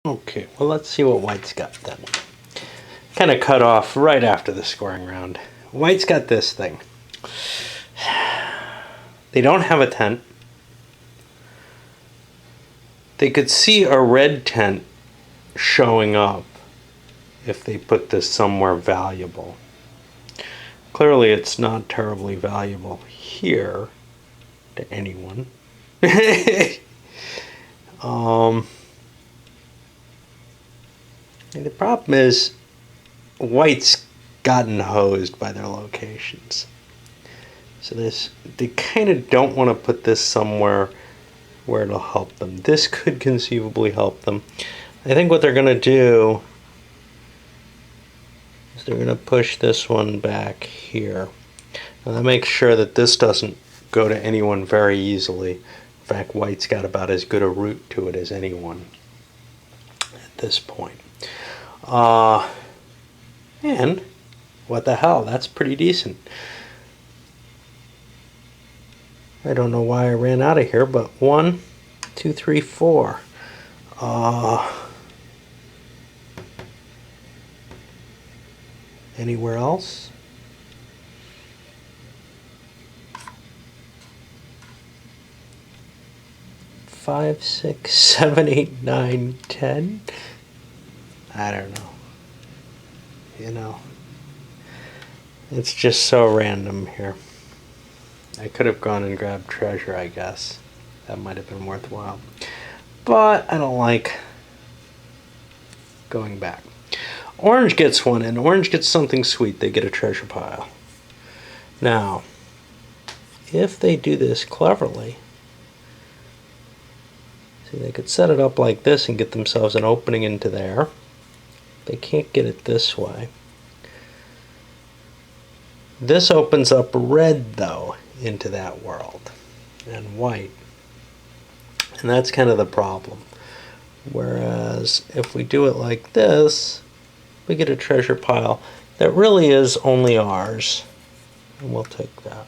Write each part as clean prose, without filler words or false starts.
Okay, well, let's see what white's got then. Kind of cut off right after the scoring round. White's got this thing. They don't have a tent. They could see a red tent showing up if they put this somewhere valuable. Clearly, it's not terribly valuable here to anyone. And the problem is, white's gotten hosed by their locations. So they kind of don't want to put this somewhere where it'll help them. This could conceivably help them. I think what they're going to do is they're going to push this one back here. Now that makes sure that this doesn't go to anyone very easily. In fact, white's got about as good a route to it as anyone at this point. And what the hell, that's pretty decent. I don't know why I ran out of here, but 1, 2, 3, 4. Anywhere else? Five, 6, 7, 8, 9, 10. I don't know. You know, it's just so random here. I could have gone and grabbed treasure, I guess. That might have been worthwhile. But I don't like going back. Orange gets one, and orange gets something sweet. They get a treasure pile. Now, if they do this cleverly, see, they could set it up like this and get themselves an opening into there. They can't get it this way. This opens up red, though, into that world, and white. And that's kind of the problem. Whereas if we do it like this, we get a treasure pile that really is only ours. And we'll take that.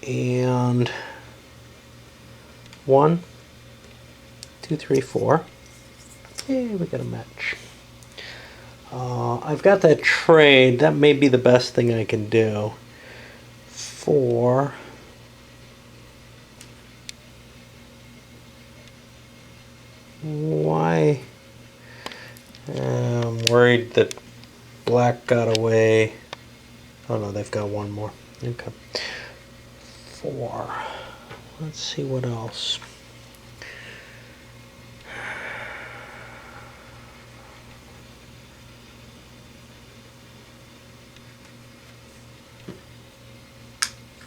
And 1, 2, 3, 4. Hey, we got a match. I've got that trade. That may be the best thing I can do. 4. Why? I'm worried that black got away. Oh no, they've got one more. Okay. 4. Let's see what else.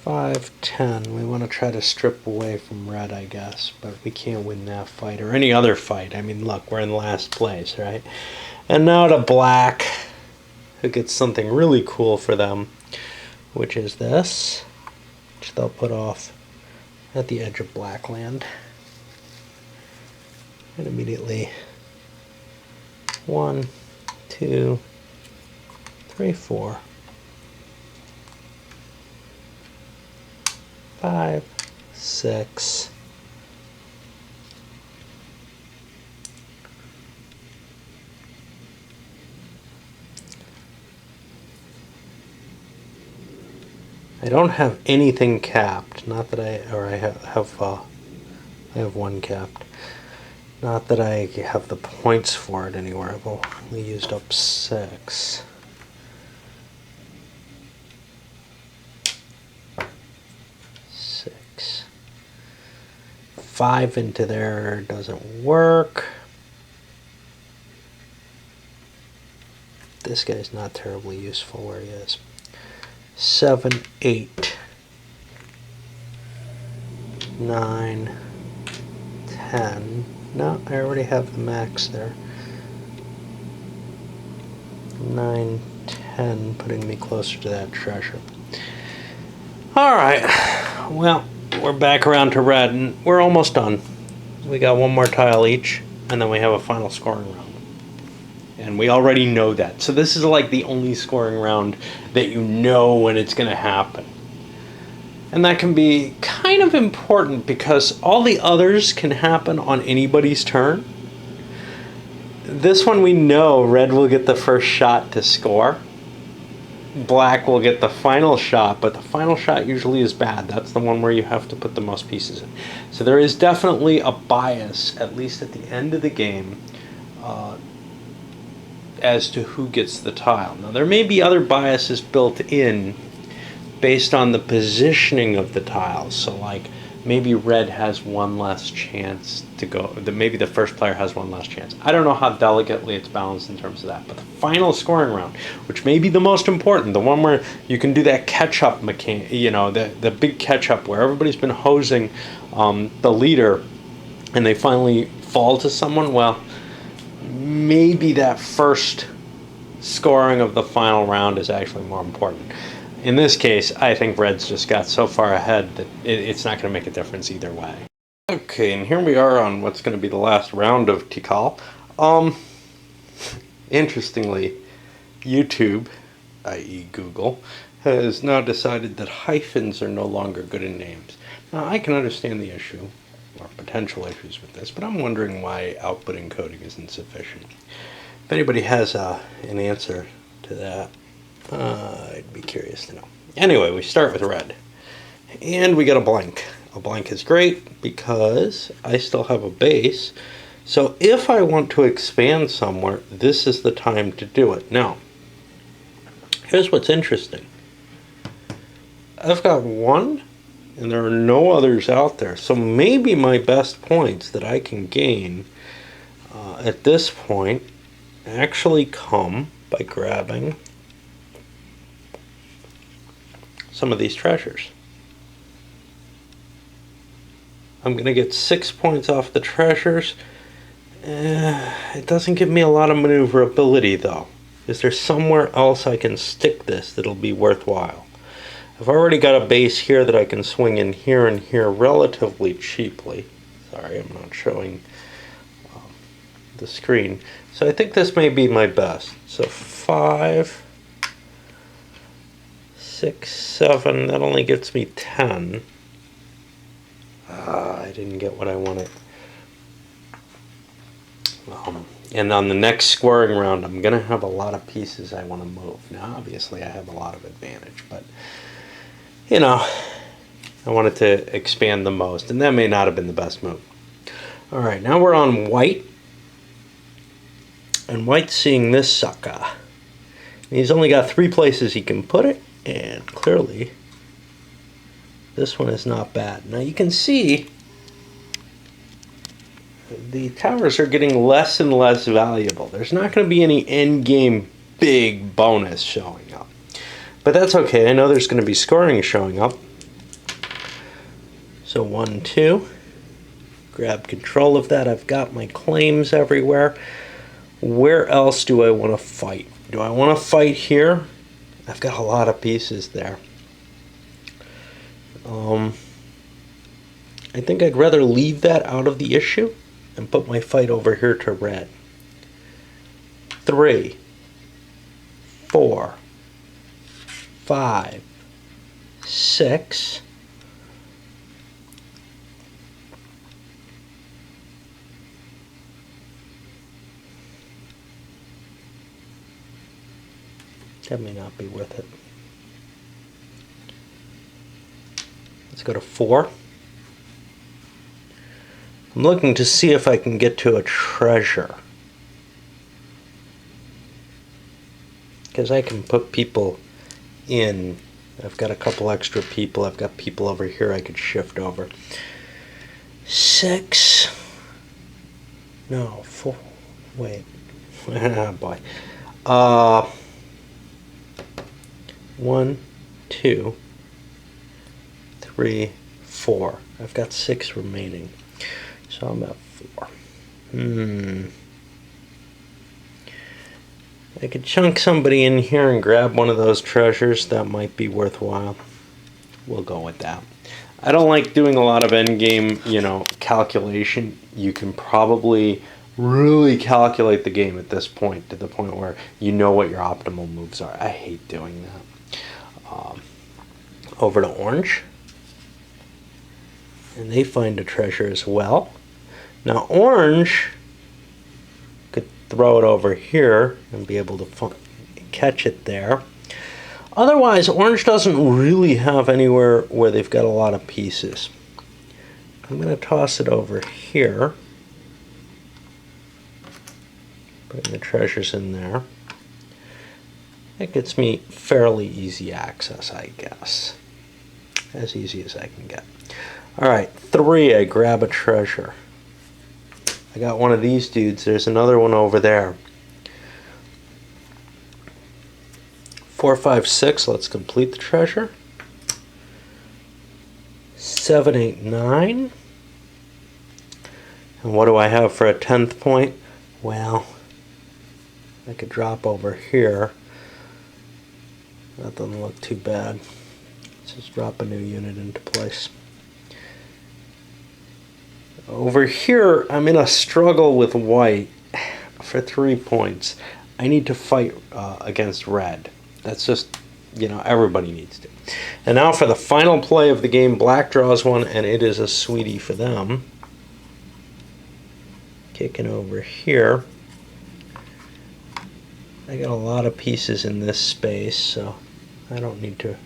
Five, 10. We want to try to strip away from red, I guess, but we can't win that fight or any other fight. I mean, look, we're in last place, right? And now to black, who gets something really cool for them, which is this, which they'll put off at the edge of black land. And immediately 1, 2, 3, 4. 5, 6. I don't have anything capped. Not that I have one capped. Not that I have the points for it anywhere. I've only used up 6. 5 into there doesn't work. This guy's not terribly useful where he is. 7, 8, 9, 10. No, I already have the max there. 9, 10, putting me closer to that treasure. Alright, well, we're back around to red, and we're almost done. We got one more tile each, and then we have a final scoring round. And we already know that. So this is like the only scoring round that you know when it's going to happen. And that can be kind of important because all the others can happen on anybody's turn. This one we know red will get the first shot to score. Black will get the final shot, but the final shot usually is bad. That's the one where you have to put the most pieces in. So there is definitely a bias, at least at the end of the game, as to who gets the tile. Now there may be other biases built in based on the positioning of the tiles. So like maybe red has one less chance to go, maybe the first player has one less chance. I don't know how delicately it's balanced in terms of that, but the final scoring round, which may be the most important, the one where you can do that catch-up mechanic, you know, the big catch-up where everybody's been hosing the leader and they finally fall to someone, well, maybe that first scoring of the final round is actually more important. In this case, I think red's just got so far ahead that it's not going to make a difference either way. Okay, and here we are on what's going to be the last round of Tikal. Interestingly, YouTube, i.e. Google, has now decided that hyphens are no longer good in names. Now, I can understand the issue, or potential issues with this, but I'm wondering why output encoding isn't sufficient. If anybody has an answer to that, I'd be curious to know. Anyway, we start with red. And we get a blank. A blank is great because I still have a base. So if I want to expand somewhere, this is the time to do it. Now, here's what's interesting. I've got one, and there are no others out there. So maybe my best points that I can gain at this point actually come by grabbing some of these treasures. I'm going to get 6 points off the treasures. It doesn't give me a lot of maneuverability though. Is there somewhere else I can stick this that'll be worthwhile? I've already got a base here that I can swing in here and here relatively cheaply. Sorry, I'm not showing the screen. So I think this may be my best. So 5, 6, 7, that only gets me 10. I didn't get what I wanted. And on the next scoring round, I'm going to have a lot of pieces I want to move. Now, obviously, I have a lot of advantage, but, you know, I wanted to expand the most, and that may not have been the best move. All right, now we're on white, and white's seeing this sucker. He's only got 3 places he can put it, and clearly this one is not bad. Now you can see the towers are getting less and less valuable. There's not going to be any end game big bonus showing up, but that's okay. I know there's going to be scoring showing up. So 1, 2, grab control of that. I've got my claims everywhere. Where else do I want to fight? Do I want to fight here? I've got a lot of pieces there. I think I'd rather leave that out of the issue and put my fight over here to red. 3, 4, 5, 6. That may not be worth it. Let's go to 4. I'm looking to see if I can get to a treasure, because I can put people in. I've got a couple extra people. I've got people over here I could shift over. 6. No, 4. Wait. Boy. 1, 2, 3, 4. I've got 6 remaining. So I'm at 4. I could chunk somebody in here and grab one of those treasures. That might be worthwhile. We'll go with that. I don't like doing a lot of endgame, calculation. You can probably really calculate the game at this point, to the point where you know what your optimal moves are. I hate doing that. Over to orange. And they find a treasure as well. Now orange could throw it over here and be able to catch it there. Otherwise, orange doesn't really have anywhere where they've got a lot of pieces. I'm going to toss it over here. Putting the treasures in there. That gets me fairly easy access, I guess. As easy as I can get. Alright, 3, I grab a treasure. I got one of these dudes. There's another one over there. 4, 5, 6, let's complete the treasure. 7, 8, 9. And what do I have for a 10th point? Well, I could drop over here. That doesn't look too bad. Let's just drop a new unit into place. Over here, I'm in a struggle with white for 3 points. I need to fight against red. That's just, you know, everybody needs to. And now for the final play of the game, black draws one, and it is a sweetie for them. Kicking over here. I got a lot of pieces in this space, so I don't need to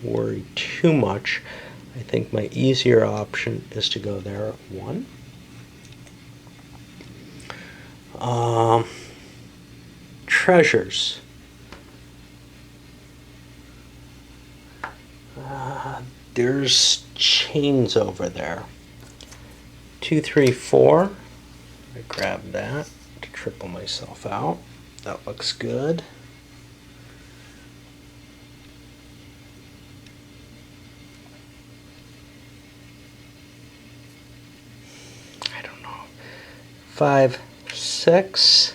worry too much. I think my easier option is to go there at 1. Treasures. There's chains over there. 2, 3, 4. I grab that to triple myself out. That looks good. I don't know. 5, 6.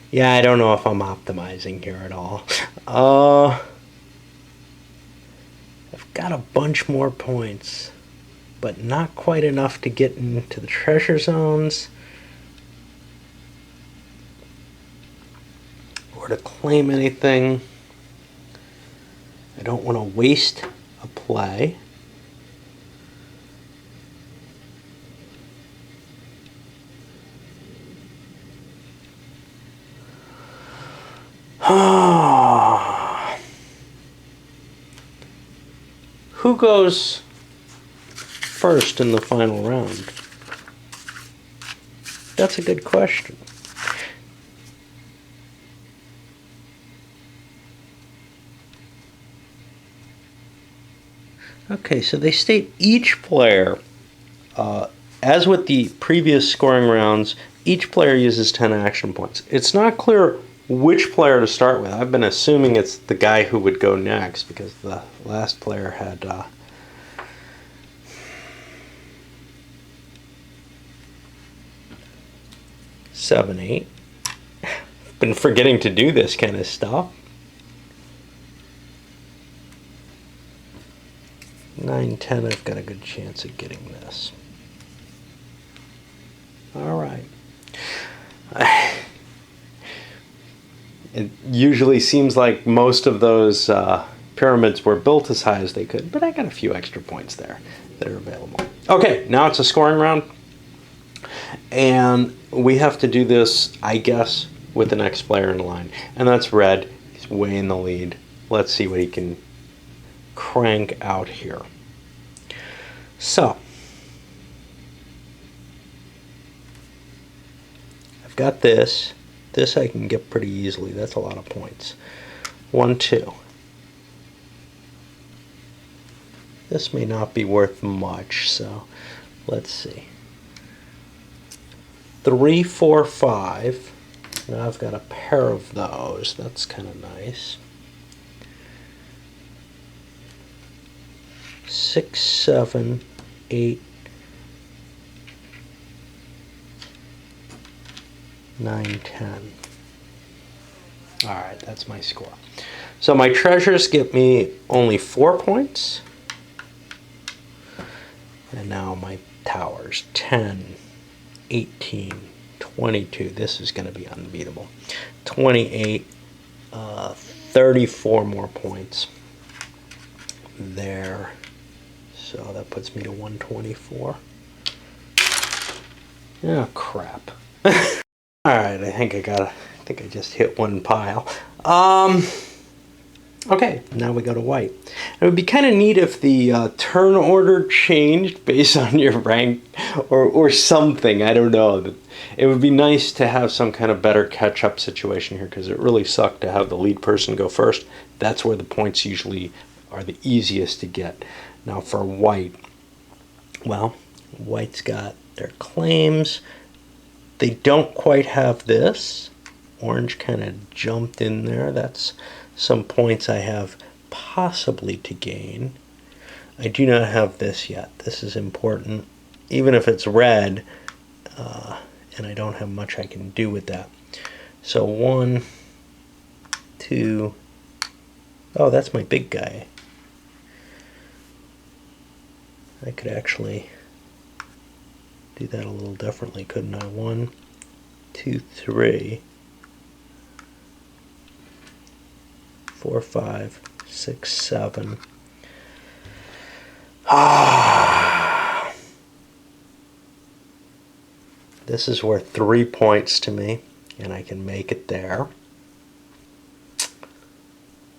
Yeah, I don't know if I'm optimizing here at all. I've got a bunch more points, but not quite enough to get into the treasure zones or to claim anything. I don't want to waste a play. Who goes first in the final round? That's a good question. Okay, so they state each player, as with the previous scoring rounds, each player uses 10 action points. It's not clear which player to start with. I've been assuming it's the guy who would go next because the last player had 7, 8. I've been forgetting to do this kind of stuff. 9, 10, I've got a good chance of getting this. All right. It usually seems like most of those pyramids were built as high as they could, but I got a few extra points there that are available. Okay, now it's a scoring round, and we have to do this, I guess, with the next player in line, and that's red. He's way in the lead. Let's see what he can crank out here. So, I've got this. This I can get pretty easily. That's a lot of points. 1, 2. This may not be worth much, so let's see. 3, 4, 5. Now I've got a pair of those. That's kind of nice. 6, 7, 8, 9, 10. All right, that's my score. So my treasures get me only 4 points. And now my towers, 10, 18, 22. This is going to be unbeatable. 28, 34 more points there. So that puts me to 124. Oh, crap. All right, I think I just hit one pile. Okay, now we go to white. It would be kind of neat if the turn order changed based on your rank or something. I don't know. It would be nice to have some kind of better catch-up situation here because it really sucked to have the lead person go first. That's where the points usually are the easiest to get. Now for white, well, white's got their claims. They don't quite have this. Orange kind of jumped in there. That's some points I have possibly to gain. I do not have this yet. This is important. Even if it's red, and I don't have much I can do with that. So 1, 2, oh, that's my big guy. I could actually do that a little differently, couldn't I? 1, 2, 3, 4, 5, 6, 7. This is worth 3 points to me, and I can make it there.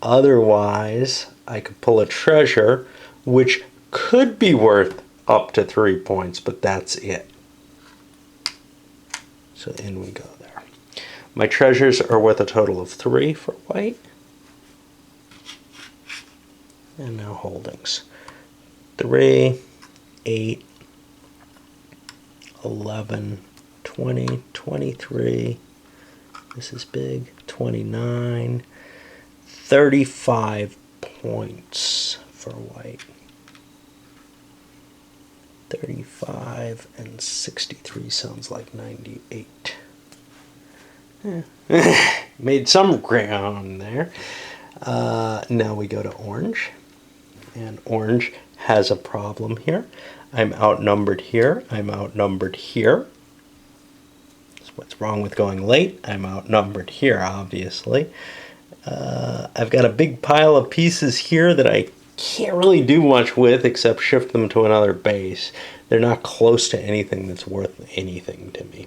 Otherwise, I could pull a treasure, which could be worth up to 3 points, but that's it. So in we go there. My treasures are worth a total of 3 for white. And now holdings. 3, 8, 11, 20, 23. This is big. 29. 35 points for white. 35 and 63 sounds like 98. Made some ground there. Now we go to orange. And orange has a problem here. I'm outnumbered here. I'm outnumbered here. That's what's wrong with going late. I'm outnumbered here, obviously. I've got a big pile of pieces here that I can't really do much with except shift them to another base. They're not close to anything that's worth anything to me.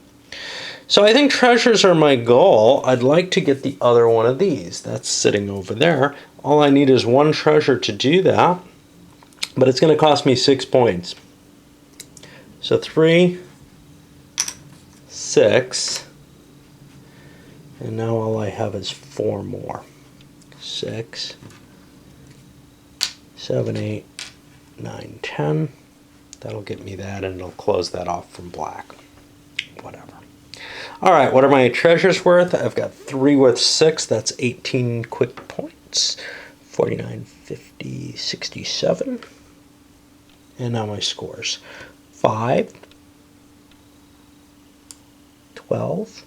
So I think treasures are my goal. I'd like to get the other one of these. That's sitting over there. All I need is 1 treasure to do that, but it's going to cost me 6 points. So 3, 6, and now all I have is 4 more. 6, 7, 8, 9, 10. That'll get me that, and it'll close that off from black. Whatever. All right, what are my treasures worth? I've got 3 worth 6. That's 18 quick points. 49, 50, 67. And now my scores. 5, 12.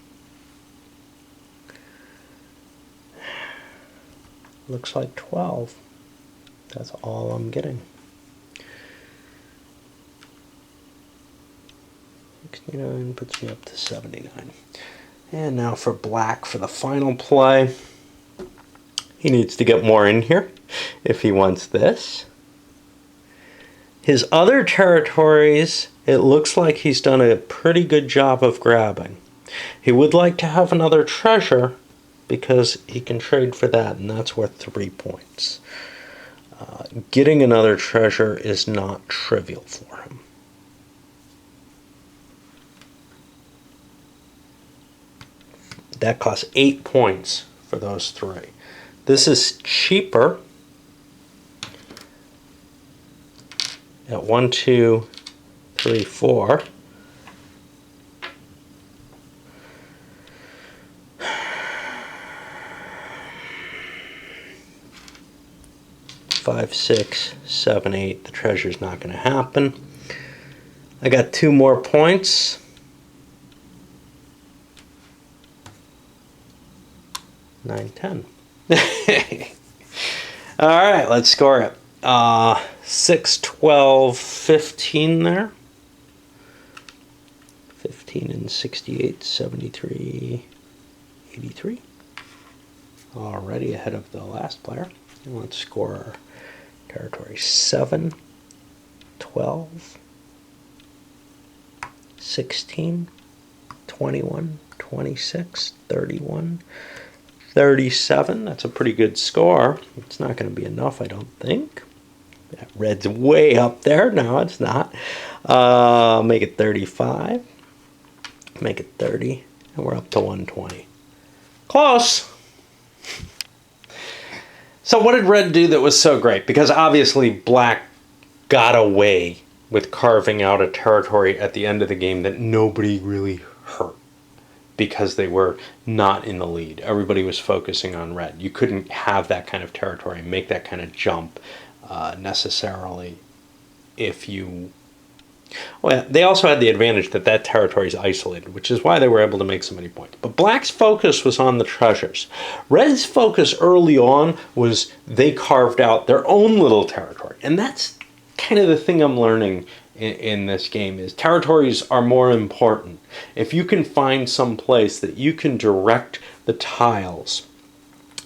Looks like 12. That's all I'm getting. 69 puts me up to 79. And now for black for the final play. He needs to get more in here if he wants this. His other territories, it looks like he's done a pretty good job of grabbing. He would like to have another treasure because he can trade for that, and that's worth 3 points. Getting another treasure is not trivial for him. That costs 8 points for those 3. This is cheaper at 1, 2, 3, 4. Five, 6, 7, 8. The treasure's not going to happen. I got 2 more points. Nine, 10. All right, let's score it. 6, 12, 15 there. 15 and 68, 73, 83. Already ahead of the last player. And let's score our territory. 7, 12, 16, 21, 26, 31, 37. That's a pretty good score. It's not going to be enough, I don't think. That red's way up there. No, it's not. Make it 35. Make it 30. And we're up to 120. Close. So what did red do that was so great? Because obviously black got away with carving out a territory at the end of the game that nobody really hurt because they were not in the lead. Everybody was focusing on red. You couldn't have that kind of territory, make that kind of jump necessarily if you... Well, they also had the advantage that that territory is isolated, which is why they were able to make so many points. But black's focus was on the treasures. Red's focus early on was they carved out their own little territory. And that's kind of the thing I'm learning in this game is territories are more important. If you can find some place that you can direct the tiles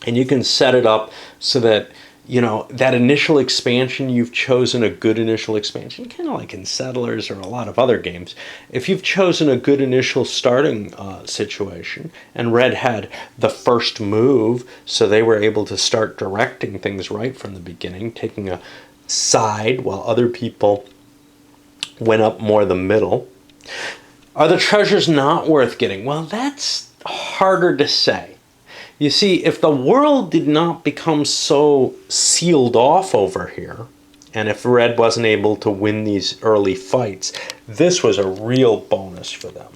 and you can set it up so that, you know, that initial expansion, you've chosen a good initial expansion, kind of like in Settlers or a lot of other games. If you've chosen a good initial starting situation, and red had the first move, so they were able to start directing things right from the beginning, taking a side while other people went up more the middle. Are the treasures not worth getting? Well, that's harder to say. You see, if the world did not become so sealed off over here, and if red wasn't able to win these early fights, this was a real bonus for them.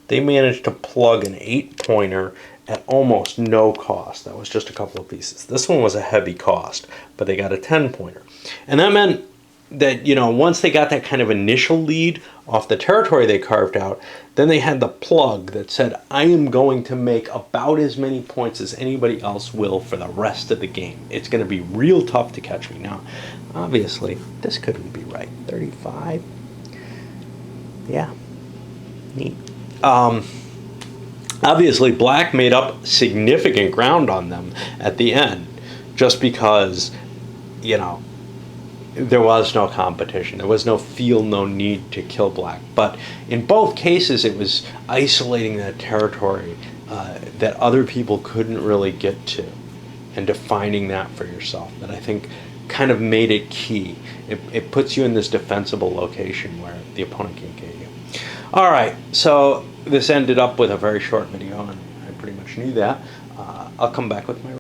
They managed to plug an 8-pointer at almost no cost. That was just a couple of pieces. This one was a heavy cost, but they got a 10-pointer. And that meant that, you know, once they got that kind of initial lead off the territory they carved out, then they had the plug that said, I am going to make about as many points as anybody else will for the rest of the game. It's going to be real tough to catch me. Now, obviously, this couldn't be right. 35. Yeah. Neat. Obviously, black made up significant ground on them at the end, just because, you know, there was no competition. There was no feel, no need to kill black. But in both cases, it was isolating that territory that other people couldn't really get to and defining that for yourself that I think kind of made it key. It puts you in this defensible location where the opponent can't get you. All right, so this ended up with a very short video, and I pretty much knew that. I'll come back with my